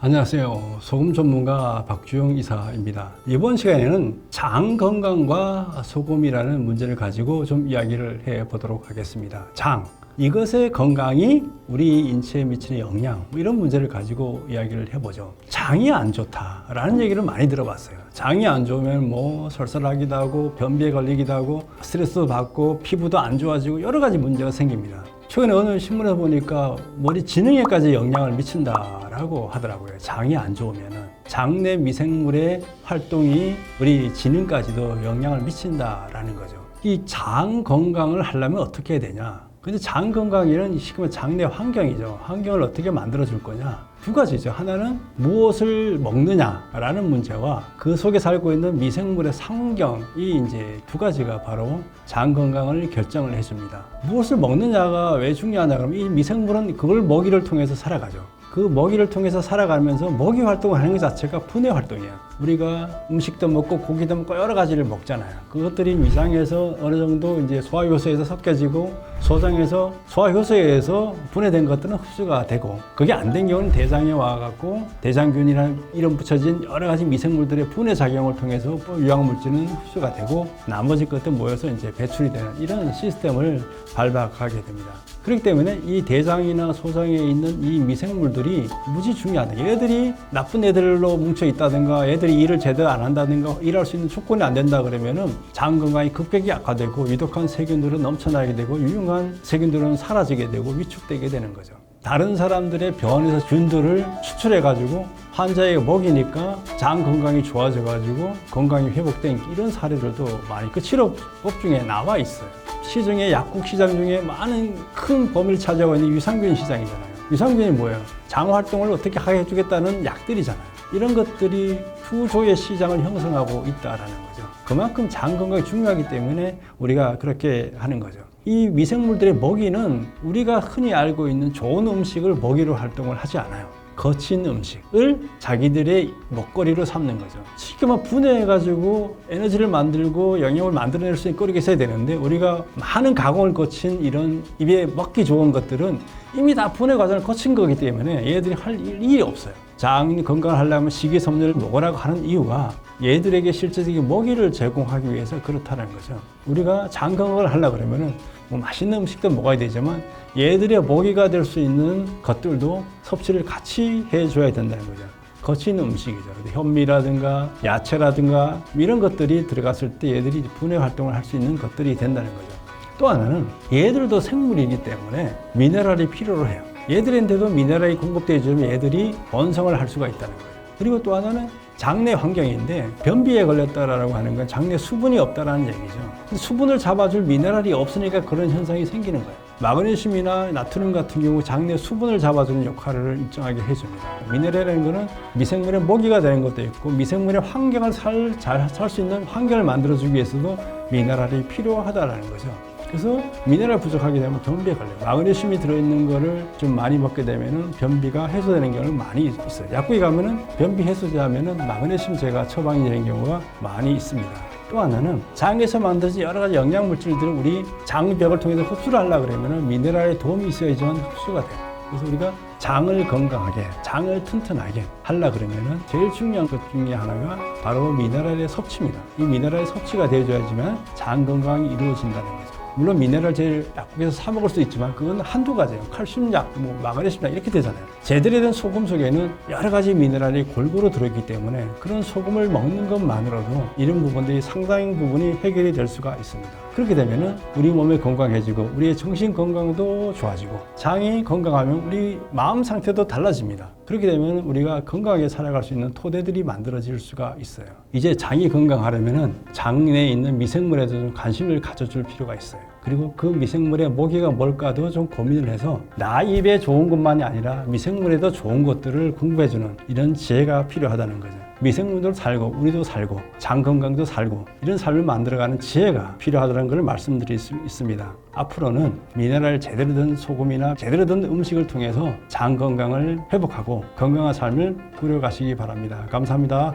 안녕하세요. 소금 전문가 박주영 이사입니다. 이번 시간에는 장 건강과 소금이라는 문제를 가지고 좀 이야기를 해보도록 하겠습니다. 장, 이것의 건강이 우리 인체에 미치는 영향, 이런 문제를 가지고 이야기를 해보죠. 장이 안 좋다라는 얘기를 많이 들어봤어요. 장이 안 좋으면 뭐 설사하기도 하고 변비에 걸리기도 하고 스트레스도 받고 피부도 안 좋아지고 여러 가지 문제가 생깁니다. 최근에 어느 신문에서 보니까 머리 지능에까지 영향을 미친다라고 하더라고요. 장이 안 좋으면은 장내 미생물의 활동이 우리 지능까지도 영향을 미친다라는 거죠. 이 장 건강을 하려면 어떻게 해야 되냐? 근데 장 건강이란 시키면 장내 환경이죠. 환경을 어떻게 만들어 줄 거냐? 두 가지죠. 하나는 무엇을 먹느냐라는 문제와 그 속에 살고 있는 미생물의 환경이 이제 두 가지가 바로 장 건강을 결정을 해줍니다. 무엇을 먹느냐가 왜 중요하냐 그러면 이 미생물은 그걸 먹이를 통해서 살아가죠. 그 먹이를 통해서 살아가면서 먹이 활동을 하는 것 자체가 분해 활동이에요. 우리가 음식도 먹고 고기도 먹고 여러 가지를 먹잖아요. 그것들이 위장에서 어느 정도 이제 소화효소에서 섞여지고 소장에서 소화효소에 의해서 분해된 것들은 흡수가 되고 그게 안 된 경우는 대장에 와갖고 대장균이나 이런 붙여진 여러 가지 미생물들의 분해 작용을 통해서 유황물질은 흡수가 되고 나머지 것들 모여서 이제 배출이 되는 이런 시스템을 밟아가게 됩니다. 그렇기 때문에 이 대장이나 소장에 있는 이 미생물들이 무지 중요하다. 얘들이 나쁜 애들로 뭉쳐 있다든가 애들이 일을 제대로 안 한다든가 일할 수 있는 조건이 안 된다 그러면은 장 건강이 급격히 악화되고 유독한 세균들은 넘쳐나게 되고 유용한 세균들은 사라지게 되고 위축되게 되는 거죠. 다른 사람들의 병원에서 균들을 추출해 가지고 환자에게 먹이니까 장 건강이 좋아져 가지고 건강이 회복된 이런 사례들도 많이 그 치료법 중에 나와 있어요. 시중에 약국 시장 중에 많은 큰 범위를 차지하고 있는 유산균 시장이잖아요. 유산균이 뭐예요? 장 활동을 어떻게 하게 해주겠다는 약들이잖아요. 이런 것들이 수조의 시장을 형성하고 있다라는 거죠. 그만큼 장 건강이 중요하기 때문에 우리가 그렇게 하는 거죠. 이 미생물들의 먹이는 우리가 흔히 알고 있는 좋은 음식을 먹이로 활동을 하지 않아요. 거친 음식을 자기들의 먹거리로 삼는 거죠. 쉽게 막 분해해가지고 에너지를 만들고 영양을 만들어낼 수 있는 거리가 있어야 되는데 우리가 많은 가공을 거친 이런 입에 먹기 좋은 것들은 이미 다 분해 과정을 거친 거기 때문에 얘들이 할 일이 없어요. 장 건강을 하려면 식이섬유를 먹으라고 하는 이유가 얘들에게 실제적인 먹이를 제공하기 위해서 그렇다는 거죠. 우리가 장 건강을 하려고 그러면은 뭐 맛있는 음식도 먹어야 되지만 얘들의 먹이가 될 수 있는 것들도 섭취를 같이 해줘야 된다는 거죠. 거친 음식이죠. 현미라든가 야채라든가 이런 것들이 들어갔을 때 얘들이 분해 활동을 할 수 있는 것들이 된다는 거죠. 또 하나는 얘들도 생물이기 때문에 미네랄이 필요로 해요. 얘들한테도 미네랄이 공급되어 주면 얘들이 번성을 할 수가 있다는 거예요. 그리고 또 하나는 장내 환경인데 변비에 걸렸다라고 하는 건 장내 수분이 없다라는 얘기죠. 수분을 잡아줄 미네랄이 없으니까 그런 현상이 생기는 거예요. 마그네슘이나 나트륨 같은 경우 장내 수분을 잡아주는 역할을 일정하게 해줍니다. 미네랄이라는 것은 미생물의 먹이가 되는 것도 있고 미생물의 환경을 잘 살 수 있는 환경을 만들어주기 위해서도 미네랄이 필요하다라는 거죠. 그래서 미네랄 부족하게 되면 변비에 걸려요. 마그네슘이 들어있는 거를 좀 많이 먹게 되면은 변비가 해소되는 경우가 많이 있어요. 약국에 가면은 변비 해소제하면은 마그네슘 제가 처방이 되는 경우가 많이 있습니다. 또 하나는 장에서 만들어진 여러 가지 영양 물질들을 우리 장벽을 통해서 흡수를 하려고 그러면은 미네랄의 도움이 있어야지만 흡수가 돼요. 그래서 우리가 장을 건강하게, 장을 튼튼하게 하려고 그러면은 제일 중요한 것 중에 하나가 바로 미네랄의 섭취입니다. 이 미네랄의 섭취가 되어줘야지만 장 건강이 이루어진다는 거죠. 물론 미네랄 제일 약국에서 사 먹을 수 있지만 그건 한두 가지예요. 칼슘약, 마그네슘약 이렇게 되잖아요. 제대로 된 소금 속에는 여러 가지 미네랄이 골고루 들어있기 때문에 그런 소금을 먹는 것만으로도 이런 부분들이 상당히 부분이 해결이 될 수가 있습니다. 그렇게 되면은 우리 몸이 건강해지고 우리의 정신 건강도 좋아지고 장이 건강하면 우리 마음 상태도 달라집니다. 그렇게 되면 우리가 건강하게 살아갈 수 있는 토대들이 만들어질 수가 있어요. 이제 장이 건강하려면은 장 내에 있는 미생물에도 좀 관심을 가져줄 필요가 있어요. 그리고 그 미생물의 먹이가 뭘까도 좀 고민을 해서 나 입에 좋은 것만이 아니라 미생물에도 좋은 것들을 공급해주는 이런 지혜가 필요하다는 거죠. 미생물도 살고 우리도 살고 장 건강도 살고 이런 삶을 만들어가는 지혜가 필요하다는 걸 말씀드릴 수 있습니다. 앞으로는 미네랄 제대로 된 소금이나 제대로 된 음식을 통해서 장 건강을 회복하고 건강한 삶을 꾸려가시기 바랍니다. 감사합니다.